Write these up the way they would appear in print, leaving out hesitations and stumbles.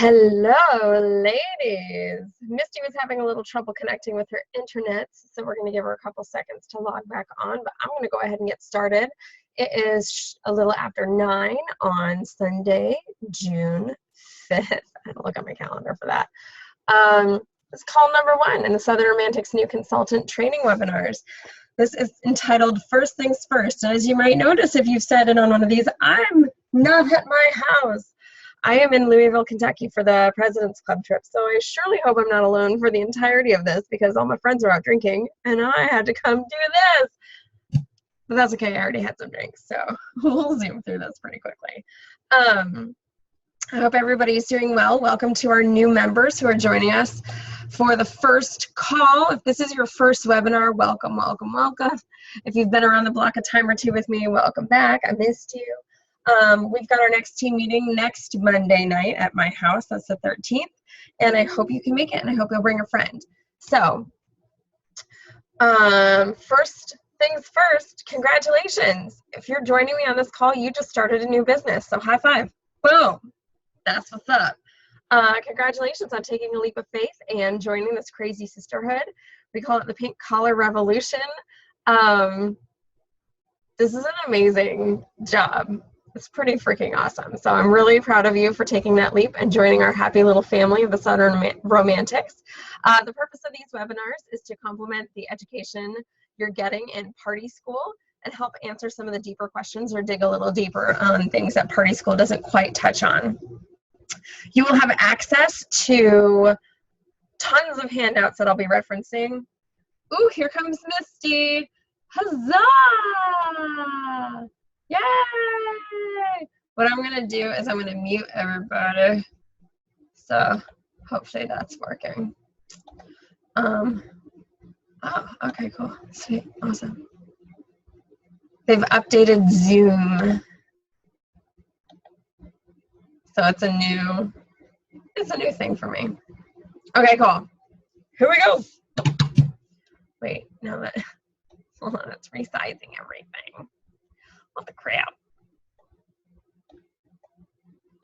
Hello, ladies. Misty was having a little trouble connecting with her internet, so we're going to give her a couple seconds to log back on, but I'm going to go ahead and get started. It is a little after 9 on Sunday, June 5th. I had to look at my calendar for that. It's call number 1 in the Southern Romantics New Consultant Training Webinars. This is entitled First Things First, and as you might notice if you've said it on one of these, I'm not at my house. I am in Louisville, Kentucky for the President's Club trip, so I surely hope I'm not alone for the entirety of this because all my friends are out drinking and I had to come do this. But that's okay, I already had some drinks, so we'll zoom through this pretty quickly. I hope everybody's doing well. Welcome to our new members who are joining us for the first call. If this is your first webinar, welcome, welcome, welcome. If you've been around the block a time or two with me, welcome back. I missed you. We've got our next team meeting next Monday night at my house. That's the 13th. And I hope you can make it, and I hope you'll bring a friend. So, first things first, congratulations. If you're joining me on this call, you just started a new business. So high five. Boom. That's what's up. Congratulations on taking a leap of faith and joining this crazy sisterhood. We call it the Pink Collar Revolution. This is an amazing job. It's pretty freaking awesome. So I'm really proud of you for taking that leap and joining our happy little family of the Southern Romantics. The purpose of these webinars is to complement the education you're getting in Party School and help answer some of the deeper questions or dig a little deeper on things that Party School doesn't quite touch on. You will have access to tons of handouts that I'll be referencing. Ooh, here comes Misty. Huzzah! Yay! What I'm going to do is I'm going to mute everybody. So hopefully that's working. Oh, okay, cool. Sweet. Awesome. They've updated Zoom. So it's a new thing for me. Okay, cool. Here we go. Wait, no, hold on, it's resizing everything. What the crap?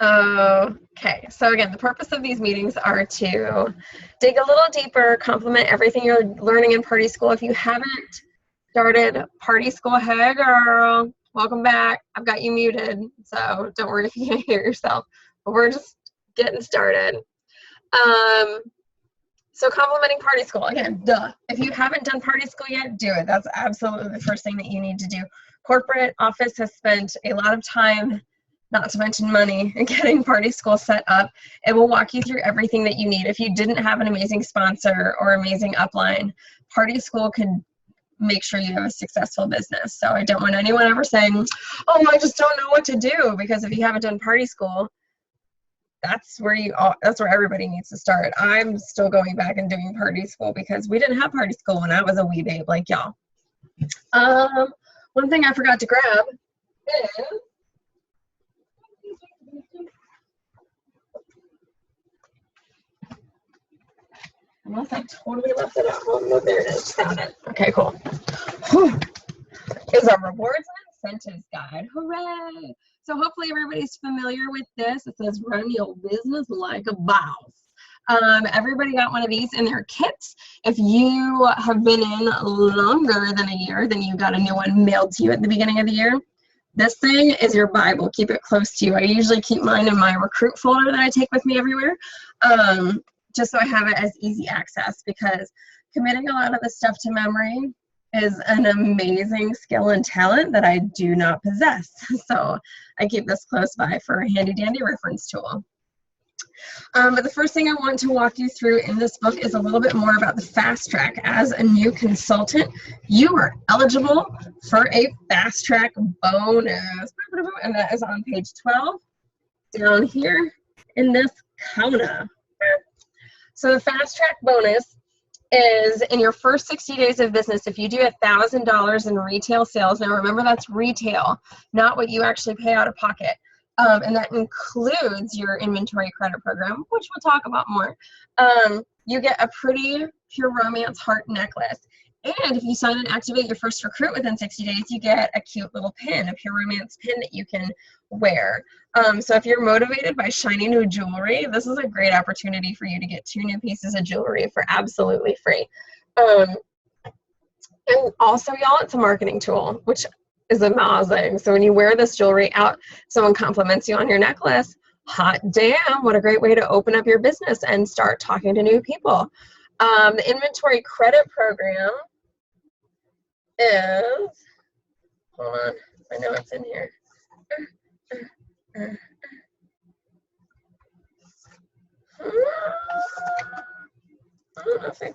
Okay, so again, the purpose of these meetings are to dig a little deeper, complement everything you're learning in Party School. If you haven't started Party School, hey girl, welcome back. I've got you muted, so don't worry if you can't hear yourself, but we're just getting started. So complementing Party School, again, duh. If you haven't done Party School yet, do it. That's absolutely the first thing that you need to do. Corporate office has spent a lot of time, not to mention money, in getting Party School set up. It will walk you through everything that you need. If you didn't have an amazing sponsor or amazing upline, Party School can make sure you have a successful business. So I don't want anyone ever saying, oh, I just don't know what to do, because if you haven't done Party School, that's where everybody needs to start. I'm still going back and doing Party School because we didn't have Party School when I was a wee babe like y'all. One thing I forgot to grab is unless I totally left it at home. No, there it is. Found it. Okay, cool. Whew. Is our rewards and incentives guide. Hooray! So hopefully everybody's familiar with this. It says run your business like a boss. Everybody got one of these in their kits. If you have been in longer than a year, then you got a new one mailed to you at the beginning of the year. This thing is your Bible. Keep it close to you. I usually keep mine in my recruit folder that I take with me everywhere, just so I have it as easy access, because committing a lot of this stuff to memory is an amazing skill and talent that I do not possess. So I keep this close by for a handy dandy reference tool. But the first thing I want to walk you through in this book is a little bit more about the fast track. As a new consultant, you are eligible for a fast track bonus. And that is on page 12 down here in this corner. So the fast track bonus is in your first 60 days of business, if you do $1,000 in retail sales. Now remember, that's retail, not what you actually pay out of pocket. And that includes your inventory credit program, which we'll talk about more. You get a pretty Pure Romance heart necklace. And if you sign and activate your first recruit within 60 days, you get a cute little pin, a Pure Romance pin that you can wear. So if you're motivated by shiny new jewelry, this is a great opportunity for you to get 2 new pieces of jewelry for absolutely free. And also, y'all, it's a marketing tool, which is amazing. So when you wear this jewelry out, someone compliments you on your necklace. Hot damn, what a great way to open up your business and start talking to new people. The inventory credit program is, hold on, I know it's in here. I don't know if they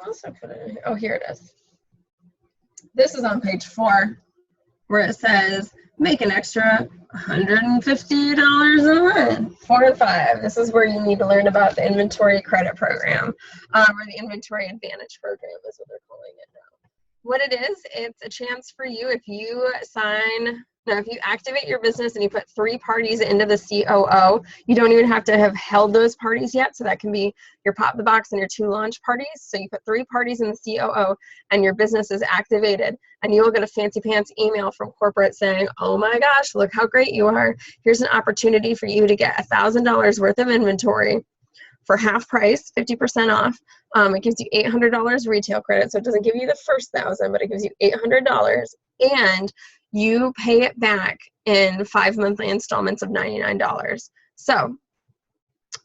must have put it in here. Oh, here it is. This is on page 4, where it says, make an extra $150 a month, 4 and 5. This is where you need to learn about the inventory credit program, or the inventory advantage program is what they're calling it now. What it is, it's a chance for you if you if you activate your business and you put 3 parties into the COO, you don't even have to have held those parties yet. So that can be your Pop the Box and your 2 launch parties. So you put 3 parties in the COO and your business is activated, and you will get a fancy pants email from corporate saying, oh my gosh, look how great you are. Here's an opportunity for you to get $1,000 worth of inventory for half price, 50% off. It gives you $800 retail credit. So it doesn't give you the first 1,000, but it gives you $800, and you pay it back in 5 monthly installments of $99. So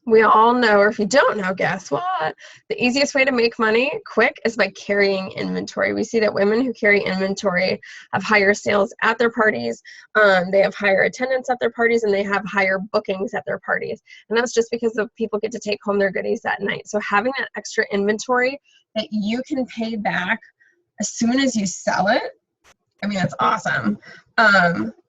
we all know, or if you don't know, guess what? The easiest way to make money quick is by carrying inventory. We see that women who carry inventory have higher sales at their parties, they have higher attendance at their parties, and they have higher bookings at their parties. And that's just because the people get to take home their goodies that night. So having that extra inventory that you can pay back as soon as you sell it, I mean, that's awesome.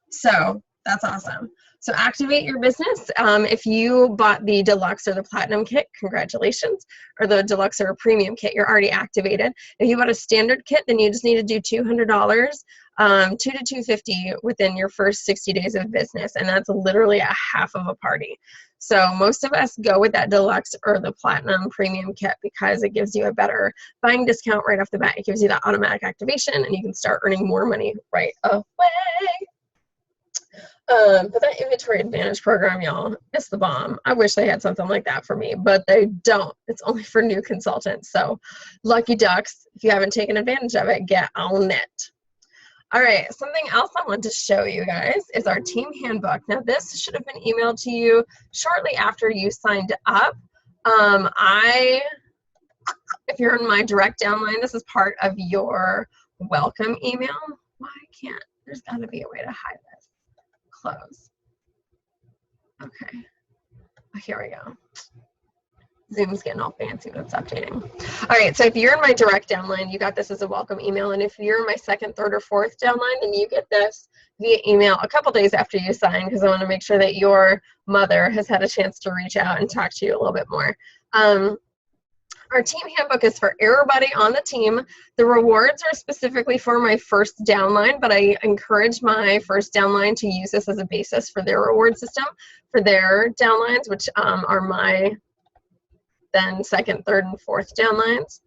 So that's awesome. So activate your business. If you bought the deluxe or the platinum kit, congratulations, or the deluxe or premium kit, you're already activated. If you bought a standard kit, then you just need to do $200, $200 to $250 within your first 60 days of business, and that's literally a half of a party. So most of us go with that deluxe or the platinum premium kit because it gives you a better buying discount right off the bat. It gives you that automatic activation, and you can start earning more money right away. But that inventory advantage program, y'all, it's the bomb. I wish they had something like that for me, but they don't. It's only for new consultants. So lucky ducks, if you haven't taken advantage of it, get on it. All right, something else I want to show you guys is our team handbook. Now, this should have been emailed to you shortly after you signed up. If you're in my direct downline, this is part of your welcome email. Why can't, there's got to be a way to hide this. Close. Okay. Oh, here we go. Zoom's getting all fancy when it's updating. All right, so if you're in my direct downline, you got this as a welcome email. And if you're in my 2nd, 3rd, or 4th downline, then you get this via email a couple days after you sign, because I want to make sure that your mother has had a chance to reach out and talk to you a little bit more. Our team handbook is for everybody on the team. The rewards are specifically for my first downline, but I encourage my first downline to use this as a basis for their reward system for their downlines, which are my then 2nd, 3rd, and 4th downlines.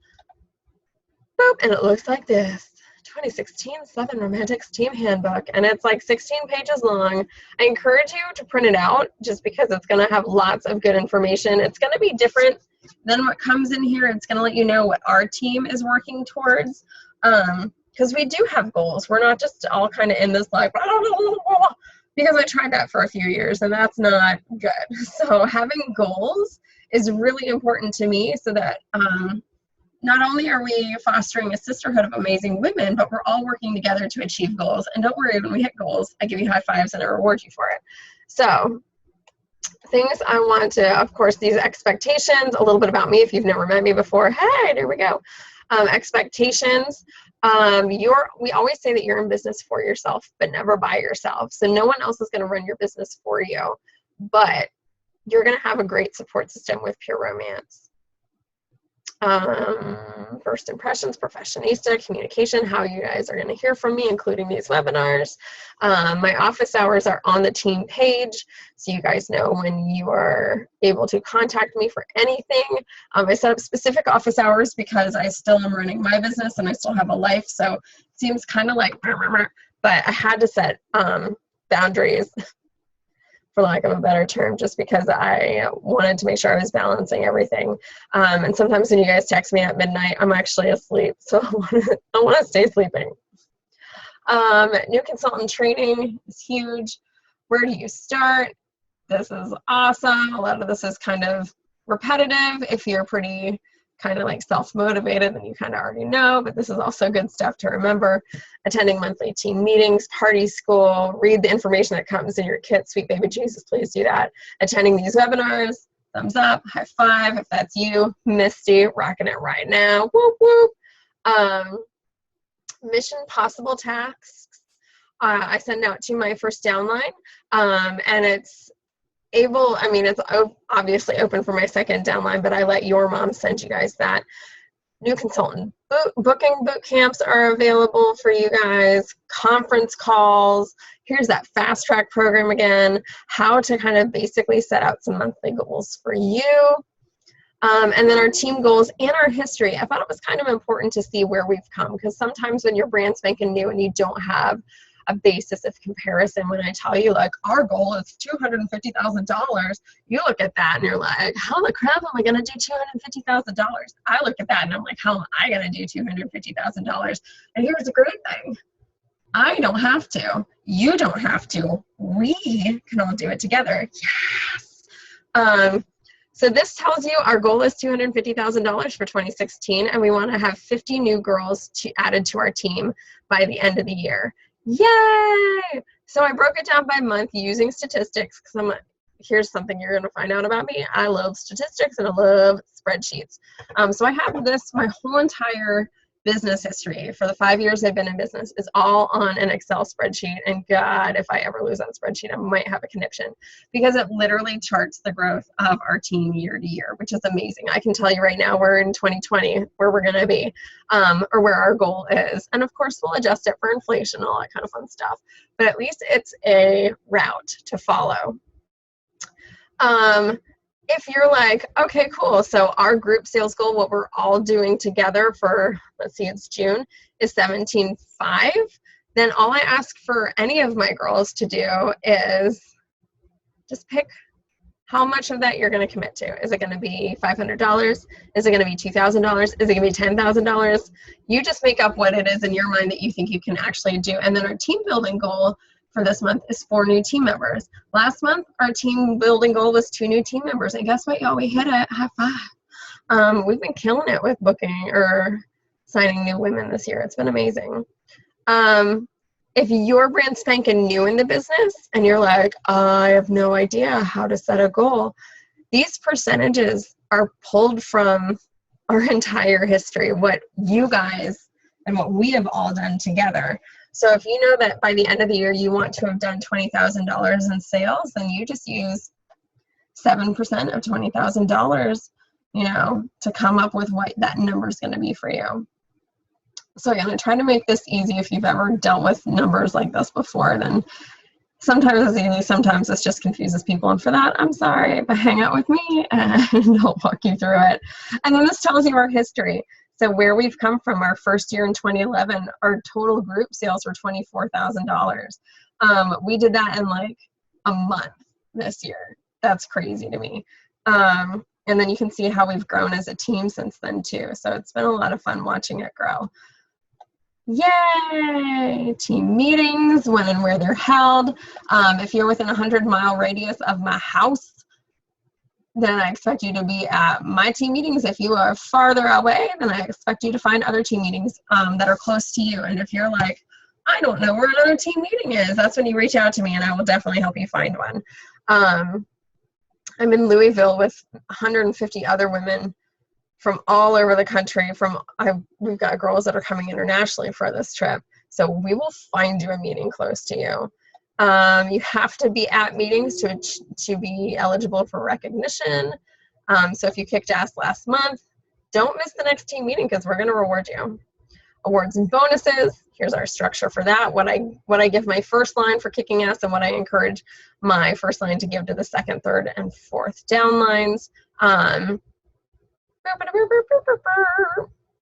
Boop, and it looks like this. 2016 Southern Romantics Team Handbook, and it's like 16 pages long. I encourage you to print it out just because it's going to have lots of good information. It's going to be different than what comes in here. It's going to let you know what our team is working towards, because we do have goals. We're not just all kind of in this like, blah, blah, blah, blah, because I tried that for a few years and that's not good. So having goals is really important to me, so that not only are we fostering a sisterhood of amazing women, but we're all working together to achieve goals. And don't worry, when we hit goals, I give you high fives and I reward you for it. So things I want to, of course, these expectations, a little bit about me if you've never met me before. Hey, there we go. Expectations. We always say that you're in business for yourself, but never by yourself. So no one else is going to run your business for you, but you're going to have a great support system with Pure Romance. First impressions, professionista, communication, how you guys are going to hear from me, including these webinars. My office hours are on the team page, so you guys know when you are able to contact me for anything. I set up specific office hours because I still am running my business and I still have a life, so it seems kind of like, but I had to set boundaries, for lack of a better term, just because I wanted to make sure I was balancing everything. And sometimes when you guys text me at midnight, I'm actually asleep, so I want to stay sleeping. New consultant training is huge. Where do you start? This is awesome. A lot of this is kind of repetitive. If you're pretty kind of like self-motivated, then you kind of already know, but this is also good stuff to remember. Attending monthly team meetings, party school, read the information that comes in your kit. Sweet baby Jesus, please do that. Attending these webinars, thumbs up, high five if that's you. Misty, rocking it right now. Whoop, whoop. Mission possible tasks. I send out to my first downline, and it's able, I mean, it's obviously open for my second downline, but I let your mom send you guys that. New consultant booking boot camps are available for you guys, conference calls. Here's that fast track program again, how to kind of basically set out some monthly goals for you. And then our team goals and our history. I thought it was kind of important to see where we've come, because sometimes when you're brand spanking new and you don't have a basis of comparison, when I tell you like our goal is $250,000, you look at that and you're like, how the crap am I going to do $250,000? I look at that and I'm like, how am I going to do $250,000? And here's the great thing. I don't have to. You don't have to. We can all do it together. Yes. So this tells you our goal is $250,000 for 2016, and we want to have 50 new girls added to our team by the end of the year. Yay! So I broke it down by month using statistics, because here's something you're going to find out about me. I love statistics and I love spreadsheets. So I have this, my whole entire business history for the 5 years I've been in business is all on an Excel spreadsheet, and God, if I ever lose that spreadsheet, I might have a conniption, because it literally charts the growth of our team year to year, which is amazing. I can tell you right now we're in 2020 where we're going to be, or where our goal is, and of course we'll adjust it for inflation, all that kind of fun stuff, but at least it's a route to follow. If you're like, okay, cool, so our group sales goal, what we're all doing together for, let's see, it's June, is 17.5, then all I ask for any of my girls to do is just pick how much of that you're going to commit to. Is it going to be $500? Is it going to be $2,000? Is it going to be $10,000? You just make up what it is in your mind that you think you can actually do. And then our team building goal for this month is 4 new team members. Last month, our team building goal was 2 new team members. And guess what, y'all? We hit it. High five. We've been killing it with booking or signing new women this year. It's been amazing. If you're brand spanking new in the business and you're like, I have no idea how to set a goal, these percentages are pulled from our entire history, what you guys and what we have all done together. So if you know that by the end of the year you want to have done $20,000 in sales, then you just use 7% of $20,000, you know, to come up with what that number is going to be for you. So I'm going to try to make this easy. If you've ever dealt with numbers like this before, then sometimes it's easy, sometimes this just confuses people. And for that, I'm sorry, but hang out with me and I'll walk you through it. And then this tells you our history. So where we've come from, our first year in 2011, our total group sales were $24,000. We did that in like a month this year. That's crazy to me. And then you can see how we've grown as a team since then too. So it's been a lot of fun watching it grow. Yay! Team meetings, when and where they're held. If you're within a 100-mile radius of my house, then I expect you to be at my team meetings. If you are farther away, then I expect you to find other team meetings that are close to you. And if you're like, I don't know where another team meeting is, that's when you reach out to me and I will definitely help you find one. I'm in Louisville with 150 other women from all over the country. We've got girls that are coming internationally for this trip. So we will find you a meeting close to you. You have to be at meetings to be eligible for recognition. So if you kicked ass last month, don't miss the next team meeting because we're going to reward you. Awards and bonuses. Here's our structure for that. What I give my first line for kicking ass and what I encourage my first line to give to the second, third, and fourth down lines.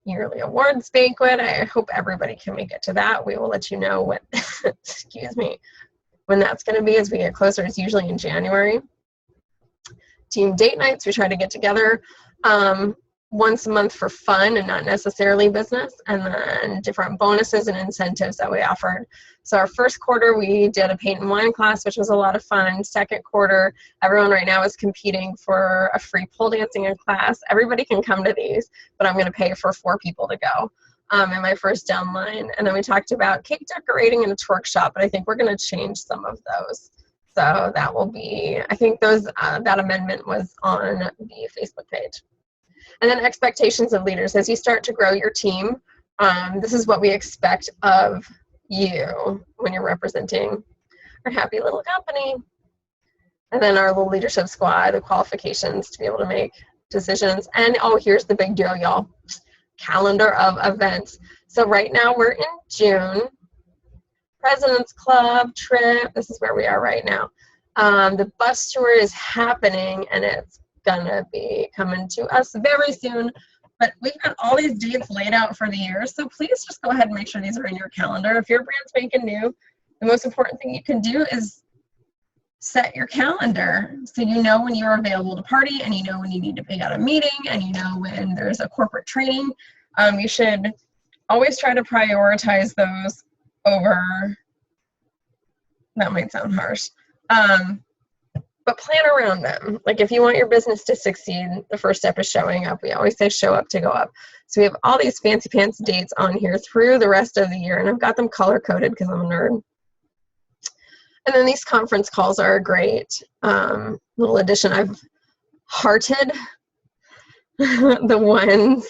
Yearly awards banquet. I hope everybody can make it to that. We will let you know when, excuse me, when that's going to be as we get closer. It's usually in January. Team date nights. We try to get together once a month for fun and not necessarily business, and then different bonuses and incentives that we offered. So our first quarter, we did a paint and wine class, which was a lot of fun. Second quarter, everyone right now is competing for a free pole dancing in class. Everybody can come to these, but I'm going to pay for 4 people to go in my first downline. And then we talked about cake decorating and a twerk shop, but I think we're going to change some of those. So that will be, I think those that amendment was on the Facebook page. And then expectations of leaders. As you start to grow your team, this is what we expect of you when you're representing our happy little company. And then our little leadership squad, the qualifications to be able to make decisions. And oh, here's the big deal, y'all. Calendar of events. So right now we're in June. President's Club trip. This is where we are right now. The bus tour is happening, and it's gonna be coming to us very soon, but we've got all these dates laid out for the year, so please just go ahead and make sure these are in your calendar. If your brand's spanking new, the most important thing you can do is set your calendar so you know when you're available to party, and you know when you need to pick out a meeting, and you know when there's a corporate training. You should always try to prioritize those over, that might sound harsh, but plan around them. Like if you want your business to succeed, the first step is showing up. We always say show up to go up. So we have all these fancy pants dates on here through the rest of the year, and I've got them color coded because I'm a nerd. And then these conference calls are a great little addition. I've hearted the ones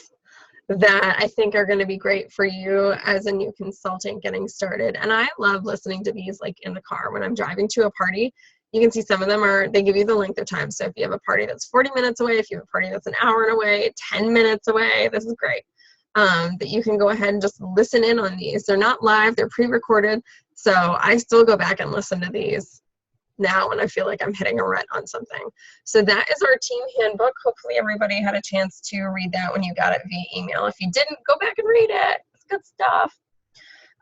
that I think are going to be great for you as a new consultant getting started. And I love listening to these like in the car when I'm driving to a party. You can see some of them they give you the length of time. So if you have a party that's 40 minutes away, if you have a party that's an hour away, 10 minutes away, this is great. That you can go ahead and just listen in on these. They're not live, they're pre-recorded. So I still go back and listen to these now when I feel like I'm hitting a rut on something. So that is our team handbook. Hopefully everybody had a chance to read that when you got it via email. If you didn't, go back and read it. It's good stuff.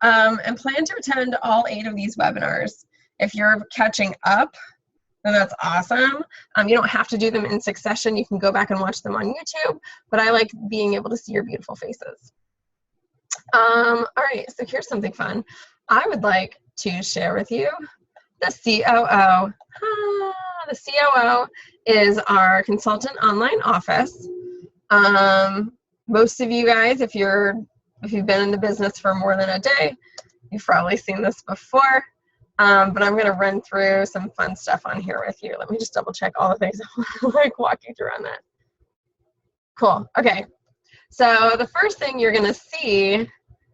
And plan to attend all 8 of these webinars. If you're catching up, then that's awesome. You don't have to do them in succession. You can go back and watch them on YouTube, but I like being able to see your beautiful faces. All right, so here's something fun. I would like to share with you the COO. The COO is our consultant online office. Most of you guys, if you've been in the business for more than a day, you've probably seen this before. But I'm going to run through some fun stuff on here with you. Let me just double check all the things I want to like walk you through on that. Cool. Okay. So the first thing you're going to see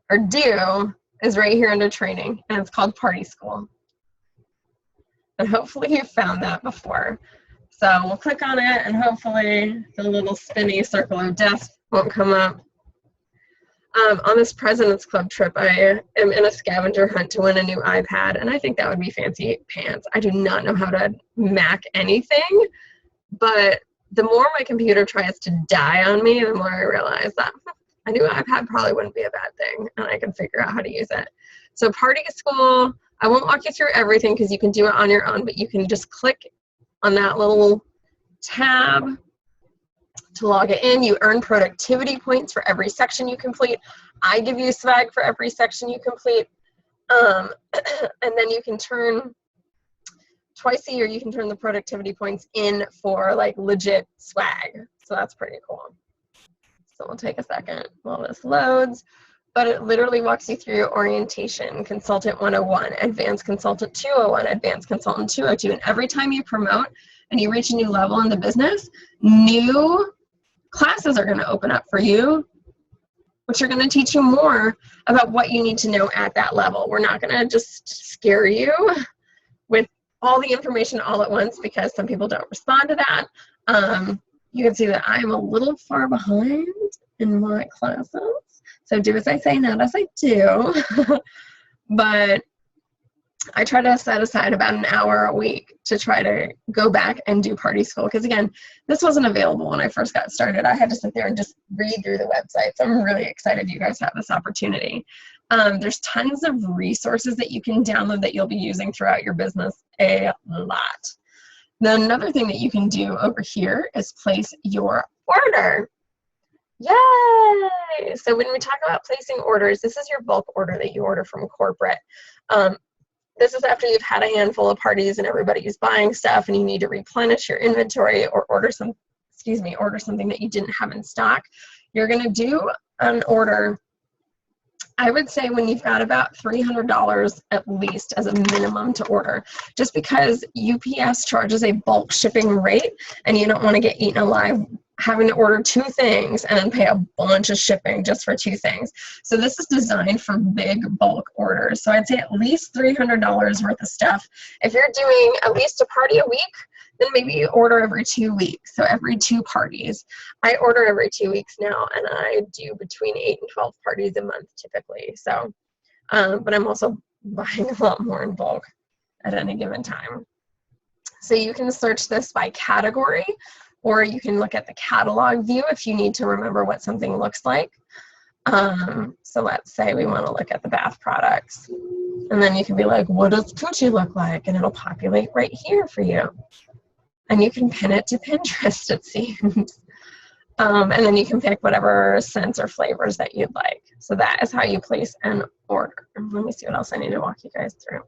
or do is right here under training, and it's called Party School. And hopefully you found that before. So we'll click on it, and hopefully the little spinny circle of death won't come up. On this President's Club trip, I am in a scavenger hunt to win a new iPad, and I think that would be fancy pants. I do not know how to Mac anything, but the more my computer tries to die on me, the more I realize that a new iPad probably wouldn't be a bad thing, and I can figure out how to use it. So Party School, I won't walk you through everything because you can do it on your own, but you can just click on that little tab to log it in. You earn productivity points for every section you complete. I give you swag for every section you complete. And then you can turn, twice a year, you can turn the productivity points in for like legit swag. So that's pretty cool. So we'll take a second while this loads. But it literally walks you through orientation, Consultant 101, Advanced Consultant 201, Advanced Consultant 202. And every time you promote and you reach a new level in the business, new classes are going to open up for you, which are going to teach you more about what you need to know at that level. We're not going to just scare you with all the information all at once because some people don't respond to that. you can see that I'm a little far behind in my classes. So do as I say, not as I do. But I try to set aside about an hour a week to try to go back and do Party School. Because again, this wasn't available when I first got started. I had to sit there and just read through the website. So I'm really excited you guys have this opportunity. There's tons of resources that you can download that you'll be using throughout your business, a lot. Then another thing that you can do over here is place your order. Yay! So when we talk about placing orders, this is your bulk order that you order from corporate. This is after you've had a handful of parties and everybody's buying stuff and you need to replenish your inventory or order something that you didn't have in stock. You're going to do an order, I would say, when you've got about $300 at least as a minimum to order, just because UPS charges a bulk shipping rate and you don't want to get eaten alive having to order 2 things and then pay a bunch of shipping just for 2 things. So this is designed for big bulk orders. So I'd say at least $300 worth of stuff. If you're doing at least a party a week, then maybe you order every 2 weeks. So every 2 parties. I order every 2 weeks now, and I do between 8 and 12 parties a month typically. So, but I'm also buying a lot more in bulk at any given time. So you can search this by category, or you can look at the catalog view if you need to remember what something looks like. So let's say we want to look at the bath products. And then you can be like, what does Coochie look like? And it'll populate right here for you. And you can pin it to Pinterest, it seems. And then you can pick whatever scents or flavors that you'd like. So that is how you place an order. Let me see what else I need to walk you guys through.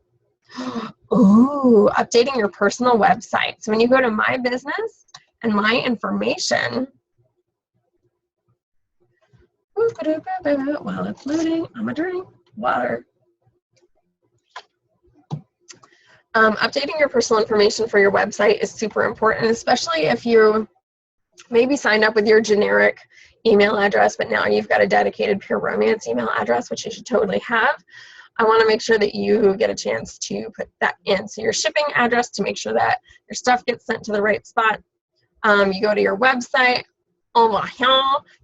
Ooh, updating your personal website. So when you go to My Business and My Information, while it's loading, I'm gonna drink water. Updating your personal information for your website is super important, especially if you maybe signed up with your generic email address, but now you've got a dedicated Pure Romance email address, which you should totally have. I want to make sure that you get a chance to put that in. So your shipping address, to make sure that your stuff gets sent to the right spot. You go to your website,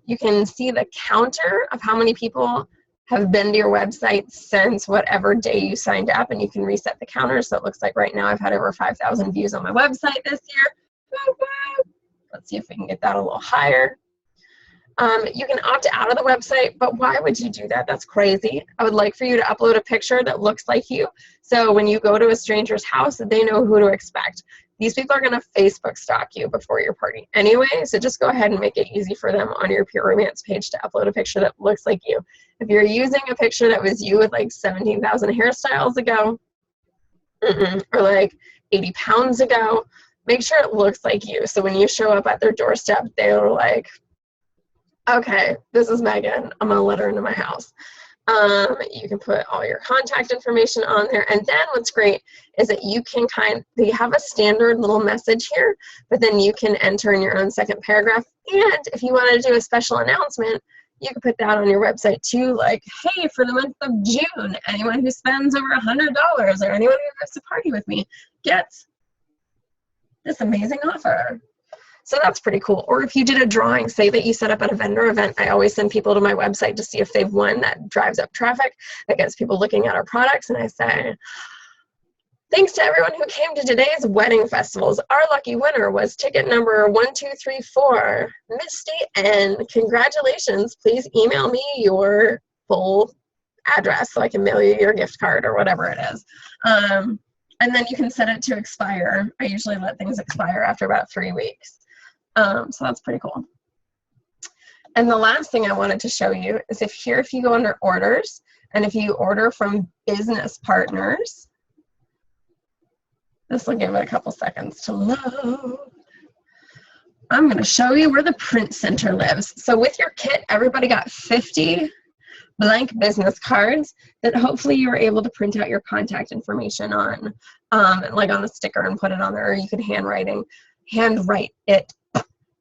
you can see the counter of how many people have been to your website since whatever day you signed up, and you can reset the counter. So it looks like right now I've had over 5,000 views on my website this year. Let's see if we can get that a little higher. You can opt out of the website, but why would you do that? That's crazy. I would like for you to upload a picture that looks like you. So when you go to a stranger's house, they know who to expect. These people are going to Facebook stalk you before your party anyway, so just go ahead and make it easy for them on your Pure Romance page to upload a picture that looks like you. If you're using a picture that was you with like 17,000 hairstyles ago, or like 80 pounds ago, make sure it looks like you. So when you show up at their doorstep, they're like, okay, this is Megan. I'm going to let her into my house. You can put all your contact information on there. And then what's great is that you can they have a standard little message here, but then you can enter in your own second paragraph. And if you want to do a special announcement, you can put that on your website too, like, hey, for the month of June, anyone who spends over $100 or anyone who goes to party with me gets this amazing offer. So that's pretty cool. Or if you did a drawing, say that you set up at a vendor event, I always send people to my website to see if they've won. That drives up traffic, that gets people looking at our products. And I say, thanks to everyone who came to today's wedding festivals. Our lucky winner was ticket number 1234, Misty N. Congratulations. Please email me your full address so I can mail you your gift card or whatever it is. And then you can set it to expire. I usually let things expire after about 3 weeks. So that's pretty cool. And the last thing I wanted to show you is if you go under orders, and if you order from business partners, this will give it a couple seconds to load. I'm going to show you where the print center lives. So with your kit, everybody got 50 blank business cards that hopefully you were able to print out your contact information on, like on a sticker and put it on there, or you could handwrite it.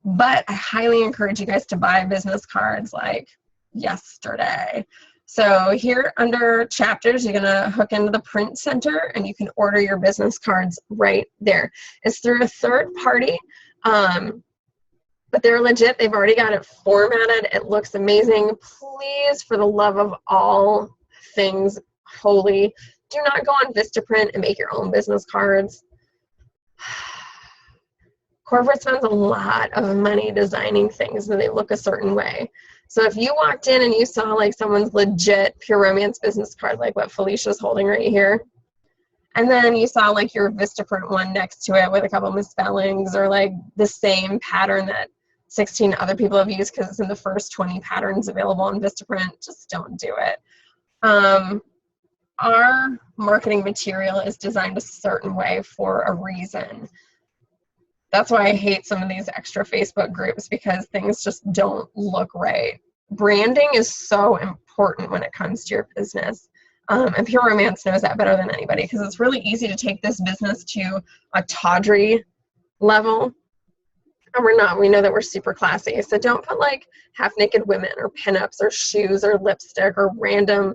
But I highly encourage you guys to buy business cards like yesterday. So here under chapters, you're going to hook into the print center and you can order your business cards right there. It's through a third party. but they're legit. They've already got it formatted. It looks amazing. Please, for the love of all things holy, do not go on Vistaprint and make your own business cards. Corporate spends a lot of money designing things and they look a certain way. So if you walked in and you saw like someone's legit Pure Romance business card, like what Felicia's holding right here, and then you saw like your Vistaprint one next to it with a couple misspellings, or like the same pattern that 16 other people have used because it's in the first 20 patterns available on Vistaprint, just don't do it. Our marketing material is designed a certain way for a reason. That's why I hate some of these extra Facebook groups, because things just don't look right. Branding is so important when it comes to your business. And Pure Romance knows that better than anybody, because it's really easy to take this business to a tawdry level. And we're not. We know that we're super classy. So don't put like half-naked women or pinups or shoes or lipstick or random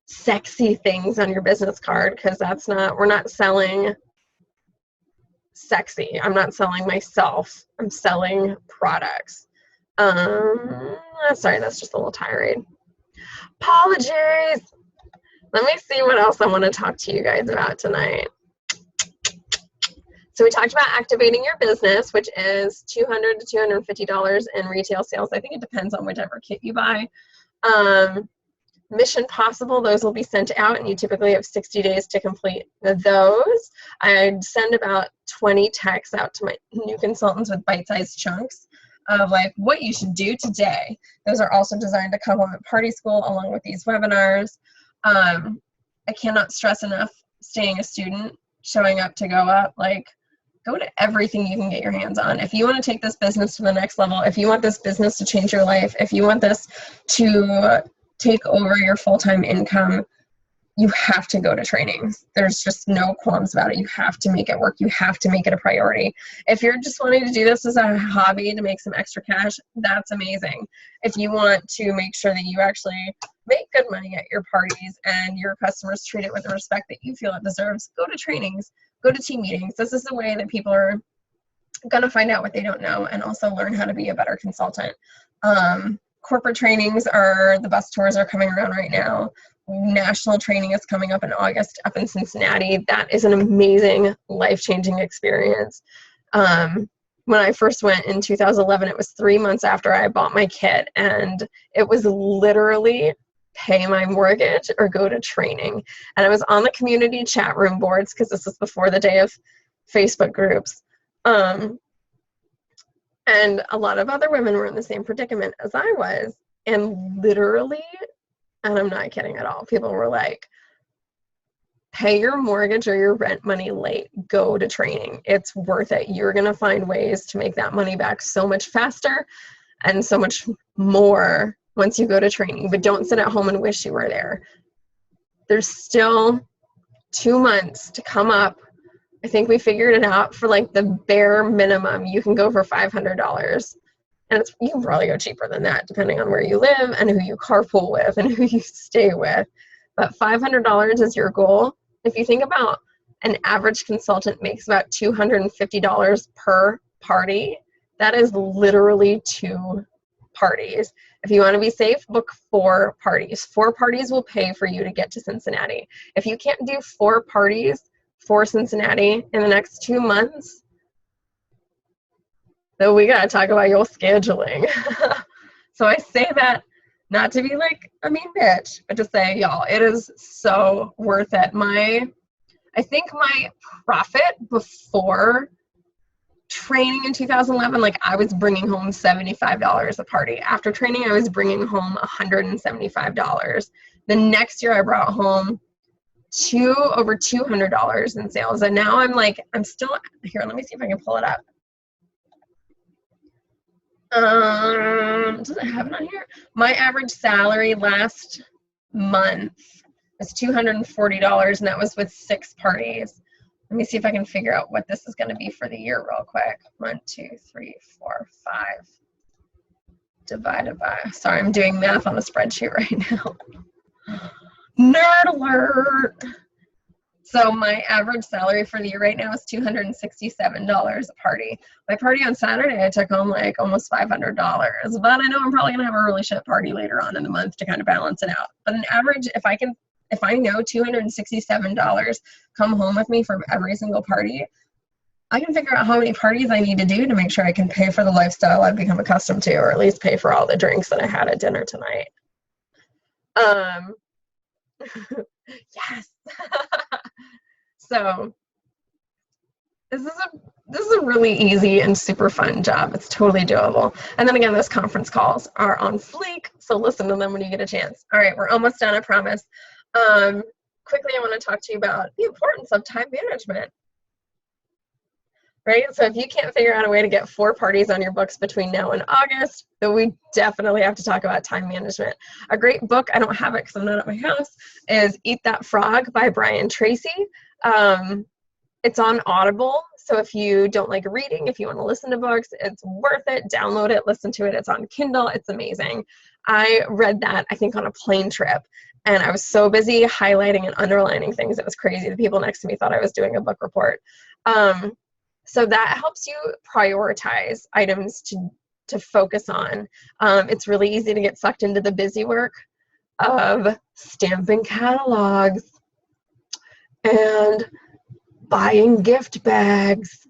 sexy things on your business card, because that's not, we're not selling sexy. I'm not selling myself. I'm selling products. Sorry, that's just a little tirade. Apologies. Let me see what else I want to talk to you guys about tonight. So we talked about activating your business, which is $200 to $250 in retail sales. I think it depends on whichever kit you buy. Mission Possible, those will be sent out, and you typically have 60 days to complete those. I'd send about 20 texts out to my new consultants with bite-sized chunks of like what you should do today. Those are also designed to complement Party School along with these webinars. I cannot stress enough staying a student, showing up to go up, like go to everything you can get your hands on. If you want to take this business to the next level, if you want this business to change your life, if you want this to take over your full-time income, you have to go to trainings. There's just no qualms about it. You have to make it work. You have to make it a priority. If you're just wanting to do this as a hobby to make some extra cash, that's amazing. If you want to make sure that you actually make good money at your parties and your customers treat it with the respect that you feel it deserves, go to trainings, go to team meetings. This is the way that people are going to find out what they don't know and also learn how to be a better consultant. Corporate trainings are, the bus tours are coming around right now. National training is coming up in August up in Cincinnati. That is an amazing, life-changing experience. When I first went in 2011, it was 3 months after I bought my kit, and it was literally pay my mortgage or go to training. And I was on the community chat room boards, because this was before the day of Facebook groups. And a lot of other women were in the same predicament as I was. And literally, and I'm not kidding at all, people were like, pay your mortgage or your rent money late, go to training. It's worth it. You're going to find ways to make that money back so much faster and so much more once you go to training. But don't sit at home and wish you were there. There's still 2 months to come up. I think we figured it out for like the bare minimum. You can go for $500. And you can probably go cheaper than that depending on where you live and who you carpool with and who you stay with. But $500 is your goal. If you think about an average consultant makes about $250 per party, that is literally 2 parties. If you want to be safe, book 4 parties. 4 parties will pay for you to get to Cincinnati. If you can't do 4 parties for Cincinnati in the next 2 months, then we got to talk about your scheduling. So I say that not to be like a mean bitch, but to say, y'all, it is so worth it. I think my profit before training in 2011, like I was bringing home $75 a party. After training, I was bringing home $175. The next year I brought home over $200 in sales. And now I'm still here. Let me see if I can pull it up. Does it have it on here? My average salary last month was $240, and that was with 6 parties. Let me see if I can figure out what this is going to be for the year real quick. 1, 2, 3, 4, 5 divided by, sorry, I'm doing math on the spreadsheet right now. Nerd alert. So my average salary for the year right now is $267 a party. My party on Saturday, I took home like almost $500, but I know I'm probably gonna have a really shit party later on in the month to kind of balance it out. But an average, if I know $267 come home with me from every single party, I can figure out how many parties I need to do to make sure I can pay for the lifestyle I've become accustomed to, or at least pay for all the drinks that I had at dinner tonight. Yes. So this is a really easy and super fun job. It's totally doable. And then again, those conference calls are on fleek, so listen to them when you get a chance. All right, we're almost done, I promise. Quickly, I want to talk to you about the importance of time management. Right? So if you can't figure out a way to get 4 parties on your books between now and August, then we definitely have to talk about time management. A great book, I don't have it because I'm not at my house, is Eat That Frog by Brian Tracy. It's on Audible, so if you don't like reading, if you want to listen to books, it's worth it. Download it, listen to it. It's on Kindle. It's amazing. I read that, I think, on a plane trip, and I was so busy highlighting and underlining things. It was crazy. The people next to me thought I was doing a book report. So that helps you prioritize items to focus on. It's really easy to get sucked into the busy work of stamping catalogs and buying gift bags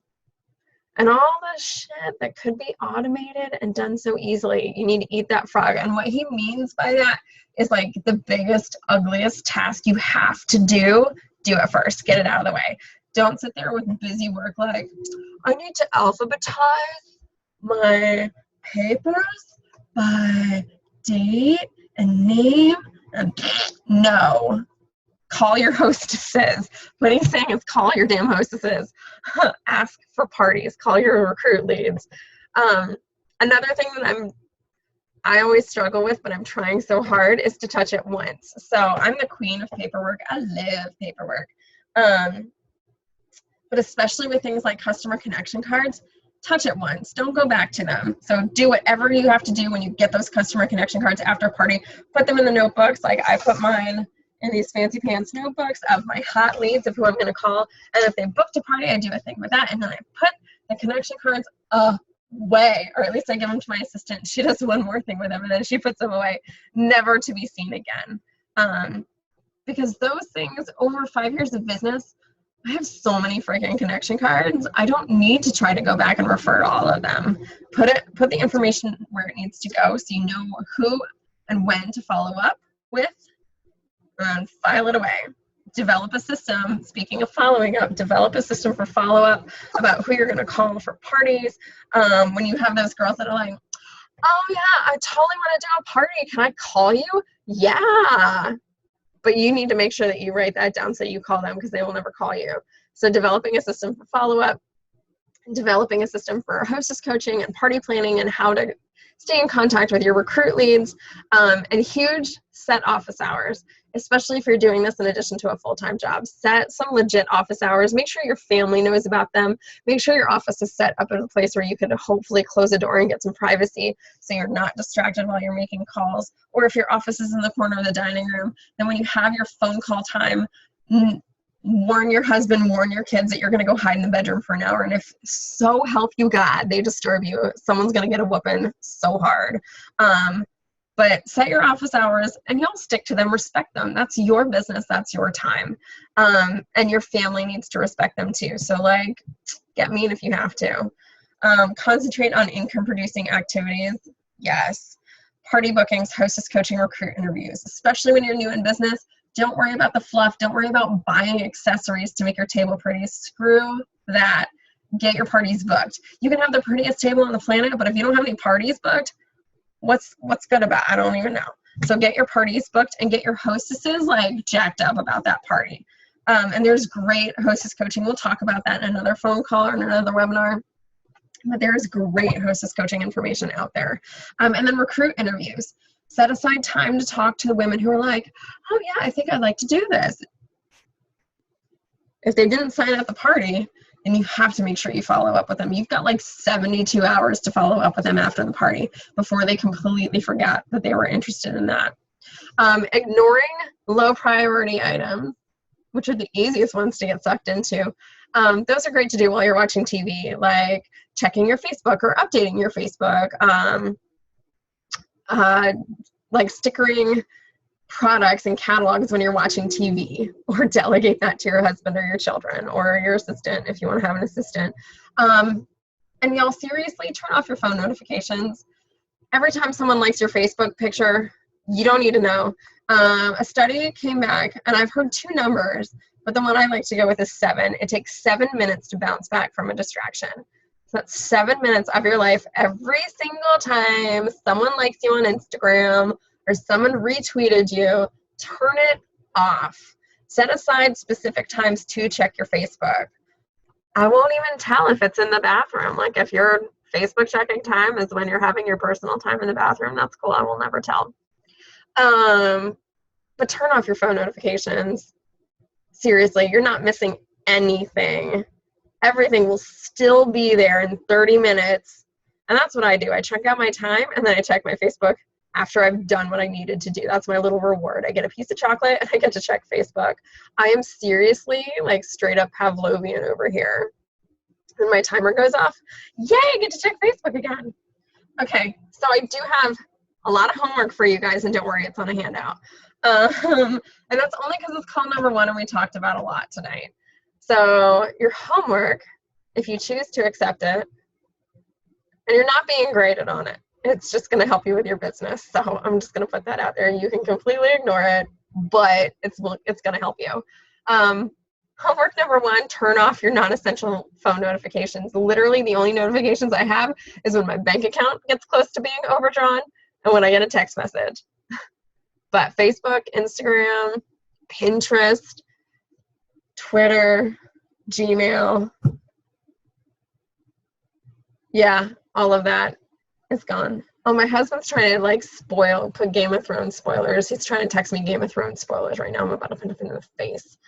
and all the shit that could be automated and done so easily. You need to eat that frog. And what he means by that is like the biggest, ugliest task you have to do it first. Get it out of the way. Don't sit there with busy work like, I need to alphabetize my papers by date and name. And no. Call your hostesses. What he's saying is call your damn hostesses. Ask for parties. Call your recruit leads. Another thing that I always struggle with, but I'm trying so hard, is to touch it once. So I'm the queen of paperwork. I love paperwork. But especially with things like customer connection cards, touch it once. Don't go back to them. So do whatever you have to do when you get those customer connection cards after a party. Put them in the notebooks. Like I put mine in these fancy pants notebooks of my hot leads of who I'm going to call. And if they booked a party, I do a thing with that. And then I put the connection cards away, or at least I give them to my assistant. She does one more thing with them, and then she puts them away, never to be seen again. Because those things, over 5 years of business, I have so many freaking connection cards. I don't need to try to go back and refer to all of them. Put the information where it needs to go so you know who and when to follow up with, and file it away. Develop a system. Speaking of following up, develop a system for follow-up about who you're going to call for parties. When you have those girls that are like, oh yeah, I totally want to do a party. Can I call you? Yeah. But you need to make sure that you write that down so you call them, because they will never call you. So developing a system for follow-up, developing a system for hostess coaching and party planning and how to stay in contact with your recruit leads, and huge set office hours, especially if you're doing this in addition to a full-time job. Set some legit office hours. Make sure your family knows about them. Make sure your office is set up in a place where you can hopefully close the door and get some privacy so you're not distracted while you're making calls. Or if your office is in the corner of the dining room, then when you have your phone call time, warn your husband, warn your kids that you're going to go hide in the bedroom for an hour. And if so help you God, they disturb you, someone's going to get a whooping so hard. But set your office hours and you'll stick to them, respect them. That's your business. That's your time. And your family needs to respect them too. So like, get mean if you have to. Concentrate on income producing activities. Yes. Party bookings, hostess coaching, recruit interviews, especially when you're new in business. Don't worry about the fluff. Don't worry about buying accessories to make your table pretty. Screw that. Get your parties booked. You can have the prettiest table on the planet, but if you don't have any parties booked, what's good about it? I don't even know. So get your parties booked and get your hostesses like jacked up about that party. And there's great hostess coaching. We'll talk about that in another phone call or in another webinar. But there's great hostess coaching information out there. And then recruit interviews. Set aside time to talk to the women who are like, oh yeah, I think I'd like to do this. If they didn't sign at the party, then you have to make sure you follow up with them. You've got like 72 hours to follow up with them after the party before they completely forgot that they were interested in that. Ignoring low priority items which are the easiest ones to get sucked into. Those are great to do while you're watching TV, like checking your Facebook or updating your Facebook, like stickering products and catalogs when you're watching TV, or delegate that to your husband or your children or your assistant if you want to have an assistant. And y'all, seriously, turn off your phone notifications. Every time someone likes your Facebook picture, you don't need to know. A study came back, and I've heard 2 numbers, but the one I like to go with is 7. It takes 7 minutes to bounce back from a distraction. So that's 7 minutes of your life every single time someone likes you on Instagram or someone retweeted you. Turn it off. Set aside specific times to check your Facebook. I won't even tell if it's in the bathroom. Like, if your Facebook checking time is when you're having your personal time in the bathroom, that's cool. I will never tell. But turn off your phone notifications. Seriously, you're not missing anything. Everything will still be there in 30 minutes. And that's what I do. I check out my time, and then I check my Facebook after I've done what I needed to do. That's my little reward. I get a piece of chocolate, and I get to check Facebook. I am seriously, like, straight up Pavlovian over here. And my timer goes off. Yay, I get to check Facebook again. Okay, so I do have a lot of homework for you guys, and don't worry, it's on a handout. And that's only because it's call number 1, and we talked about a lot tonight. So your homework, if you choose to accept it, and you're not being graded on it, it's just going to help you with your business. So I'm just going to put that out there. You can completely ignore it, but it's going to help you. Homework number 1, turn off your non-essential phone notifications. Literally the only notifications I have is when my bank account gets close to being overdrawn and when I get a text message. But Facebook, Instagram, Pinterest, Twitter, Gmail, yeah, all of that is gone. Oh, my husband's trying to, like, put Game of Thrones spoilers. He's trying to text me Game of Thrones spoilers right now. I'm about to put it in the face.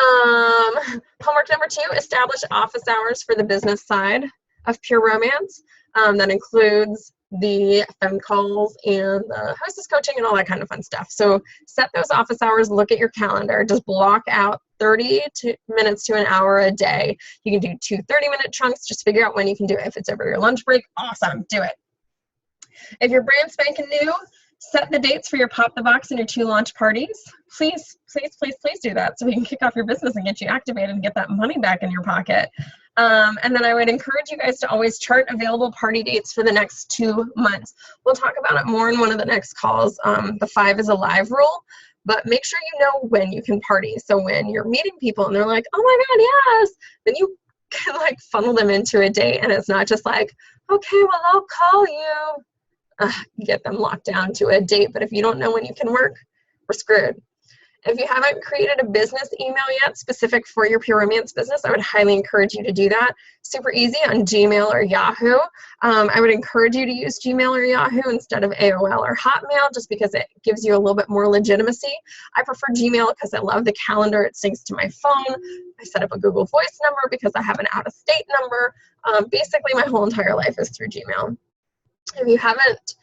Homework number 2, establish office hours for the business side of Pure Romance. That includes the phone calls and the hostess coaching and all that kind of fun stuff. So set those office hours, look at your calendar, just block out 30 minutes to an hour a day. You can do 2 30-minute chunks, just figure out when you can do it. If it's over your lunch break, awesome, do it. If you're brand spanking new, set the dates for your Pop the Box and your 2 launch parties. Please, please, please, please do that so we can kick off your business and get you activated and get that money back in your pocket. And then I would encourage you guys to always chart available party dates for the next 2 months. We'll talk about it more in one of the next calls. The 5 is a live rule, but make sure you know when you can party. So when you're meeting people and they're like, oh my God, yes, then you can, like, funnel them into a date, and it's not just like, okay, well, I'll call you. Get them locked down to a date. But if you don't know when you can work, we're screwed. If you haven't created a business email yet specific for your Pure Romance business, I would highly encourage you to do that. Super easy on Gmail or Yahoo. I would encourage you to use Gmail or Yahoo instead of AOL or Hotmail, just because it gives you a little bit more legitimacy. I prefer Gmail because I love the calendar. It syncs to my phone. I set up a Google Voice number because I have an out-of-state number. Basically, my whole entire life is through Gmail. If you haven't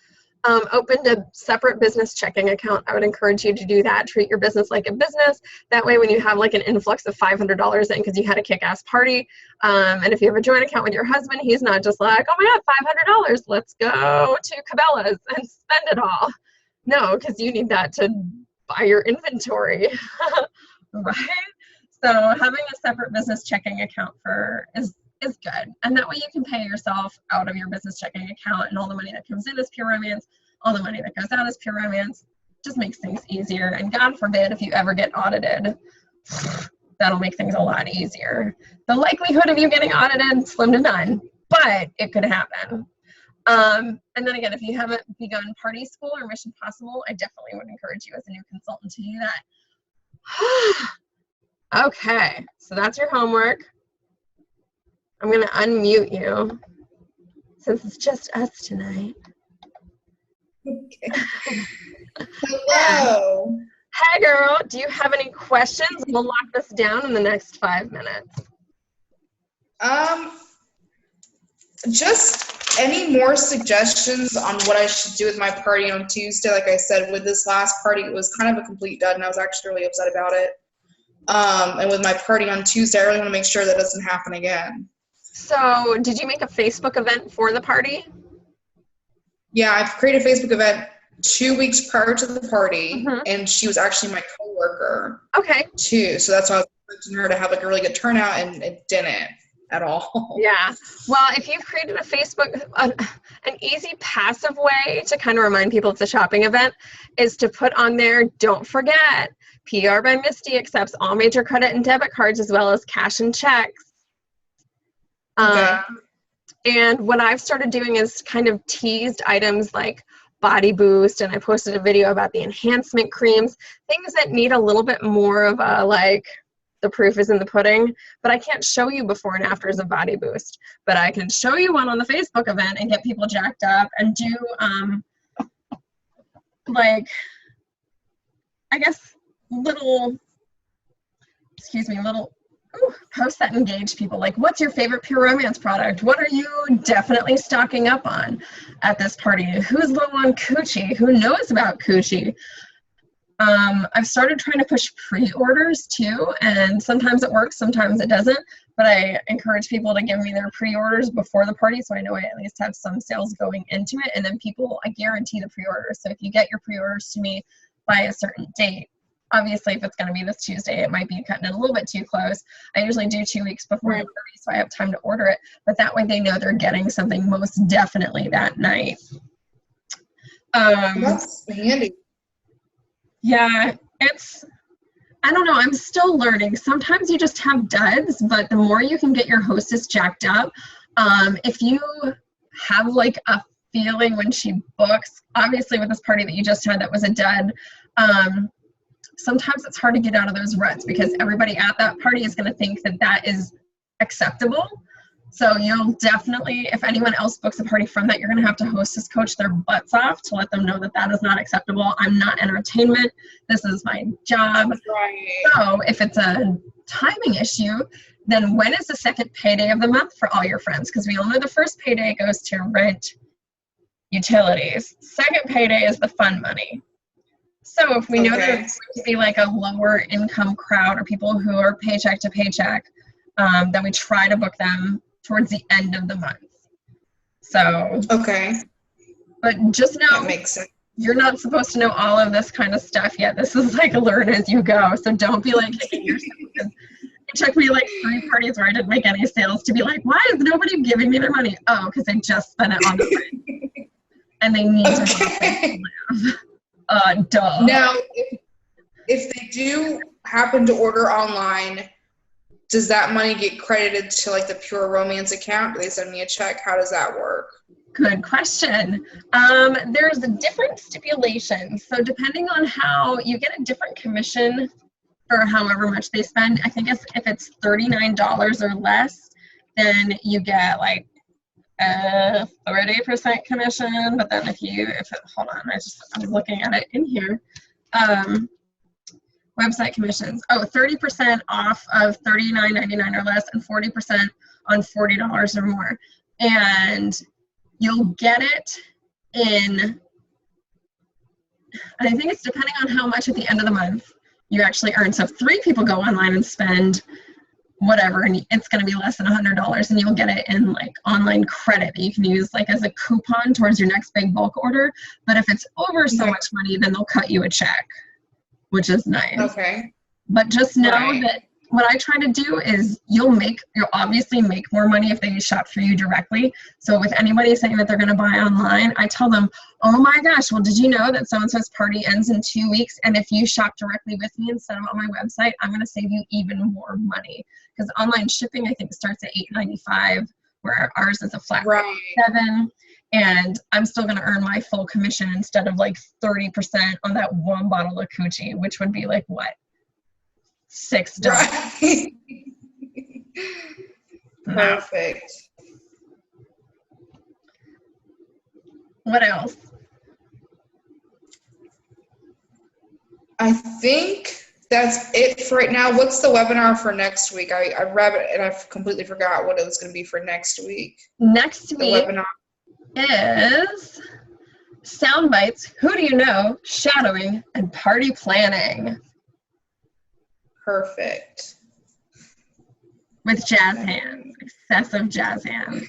opened a separate business checking account, I would encourage you to do that. Treat your business like a business. That way, when you have, like, an influx of $500 in because you had a kick-ass party, and if you have a joint account with your husband, he's not just like, oh my God, $500, let's go to Cabela's and spend it all. No, because you need that to buy your inventory, right? So having a separate business checking account is good. And that way you can pay yourself out of your business checking account, and all the money that comes in is Pure Romance, all the money that goes out is Pure Romance. Just makes things easier. And God forbid if you ever get audited, that'll make things a lot easier. The likelihood of you getting audited, slim to none, but it could happen. And then again, if you haven't begun Party School or Mission Possible, I definitely would encourage you as a new consultant to do that. Okay, so that's your homework. I'm going to unmute you since it's just us tonight. Okay. Hello. Hey, girl. Do you have any questions? We'll lock this down in the next 5 minutes. Just any more suggestions on what I should do with my party on Tuesday? Like I said, with this last party, it was kind of a complete dud, and I was actually really upset about it. And with my party on Tuesday, I really want to make sure that doesn't happen again. So did you make a Facebook event for the party? Yeah, I've created a Facebook event 2 weeks prior to the party, Mhm. and she was actually my coworker Okay. too. So that's why I was expecting her to have like a really good turnout, and it didn't at all. Yeah. Well, if you've created a Facebook, an easy passive way to kind of remind people it's a shopping event is to put on there, don't forget, PR by Misty accepts all major credit and debit cards as well as cash and checks. Okay. And what I've started doing is kind of teased items like Body Boost, and I posted a video about the enhancement creams, things that need a little bit more of a like, the proof is in the pudding, but I can't show you before and afters of Body Boost, but I can show you one on the Facebook event and get people jacked up and do like, I guess little posts that engage people, like what's your favorite Pure Romance product? What are you definitely stocking up on at this party? Who's low on Coochie? Who knows about Coochie? I've started trying to push pre-orders too, and sometimes it works, sometimes it doesn't, but I encourage people to give me their pre-orders before the party so I know I at least have some sales going into it, and then people, I guarantee the pre-orders. So if you get your pre-orders to me by a certain date, obviously if it's going to be this Tuesday, it might be cutting it a little bit too close. I usually do 2 weeks before the party so I have time to order it, but that way they know they're getting something most definitely that night. That's handy. Yeah, I don't know, I'm still learning. Sometimes you just have duds, but the more you can get your hostess jacked up, if you have like a feeling when she books, obviously with this party that you just had that was a dud, sometimes it's hard to get out of those ruts because everybody at that party is going to think that that is acceptable. So you'll definitely, if anyone else books a party from that, you're going to have to hostess coach their butts off to let them know that that is not acceptable. I'm not entertainment. This is my job. Right. So if it's a timing issue, then when is the second payday of the month for all your friends? Because we all know the first payday goes to rent, utilities. Second payday is the fun money. So if we know that it's going to be like a lower income crowd or people who are paycheck to paycheck, then we try to book them towards the end of the month. So, but just know that makes sense. You're not supposed to know all of this kind of stuff yet. This is like a learn as you go. So don't be like kicking yourself. It took me like 3 parties where I didn't make any sales to be like, why is nobody giving me their money? Oh, because they just spent it on the rent. And they need to have a place to live. Duh. Now, if they do happen to order online, does that money get credited to like the Pure Romance account? Do they send me a check? How does that work? Good question. There's different stipulations. So depending on how you get a different commission for however much they spend, I think if it's $39 or less, then you get like a 30% commission. But then hold on, I was looking at it in here. Website commissions. 30% off of $39.99 or less, and 40% on $40 or more. And you'll get it in, I think it's depending on how much at the end of the month you actually earn. So if 3 people go online and spend whatever, and it's going to be less than $100, and you'll get it in like online credit that you can use like as a coupon towards your next big bulk order. But if it's over so much money, then they'll cut you a check, which is nice. Okay. But just know that what I try to do is you'll obviously make more money if they shop through you directly. So with anybody saying that they're going to buy online, I tell them, oh my gosh, well, did you know that so-and-so's party ends in 2 weeks? And if you shop directly with me instead of on my website, I'm going to save you even more money. Because online shipping, I think, starts at $8.95, where ours is a flat rate of $7. And I'm still going to earn my full commission instead of like 30% on that one bottle of Coochie, which would be like, what? $6. Right. Perfect. What else? I think that's it for right now. What's the webinar for next week? I read it and I've completely forgot what it was going to be for next week. Next the week webinar is sound bites, who do you know, shadowing, and party planning. Perfect. With jazz hands, excessive jazz hands.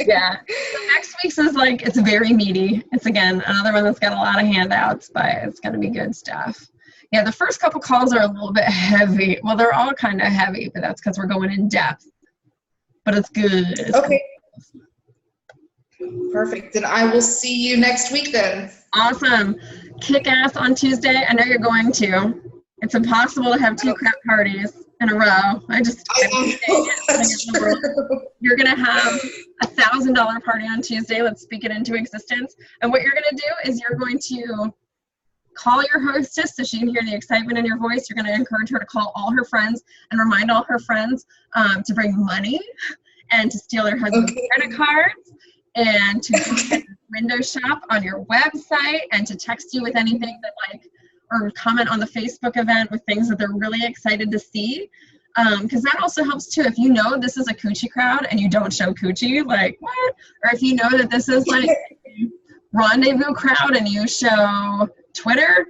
Yeah. So next week's is like, it's very meaty. It's again another one that's got a lot of handouts, but it's gonna be good stuff. Yeah, the first couple calls are a little bit heavy. Well, they're all kind of heavy, but that's because we're going in depth. But it's good. It's Okay. Perfect. Then I will see you next week then. awesome. Kick ass on Tuesday. I know you're going to. It's impossible to have 2 crap parties in a row. I know. That's true. You're going to have a $1,000 party on Tuesday. Let's speak it into existence. And what you're going to do is you're going to call your hostess so she can hear the excitement in your voice. You're going to encourage her to call all her friends and remind all her friends to bring money and to steal their husband's credit cards and to window shop on your website and to text you with anything that or comment on the Facebook event with things that they're really excited to see. Because that also helps too. If you know this is a coochie crowd and you don't show coochie, like what? Or if you know that this is like a rendezvous crowd and you show Twitter,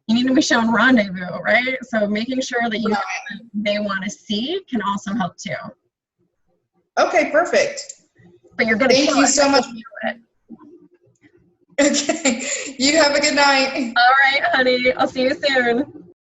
you need to be showing rendezvous, right? So making sure that you know what they want to see can also help too. Okay, perfect. But you're gonna thank you so much. It. Okay, you have a good night. All right, honey. I'll see you soon.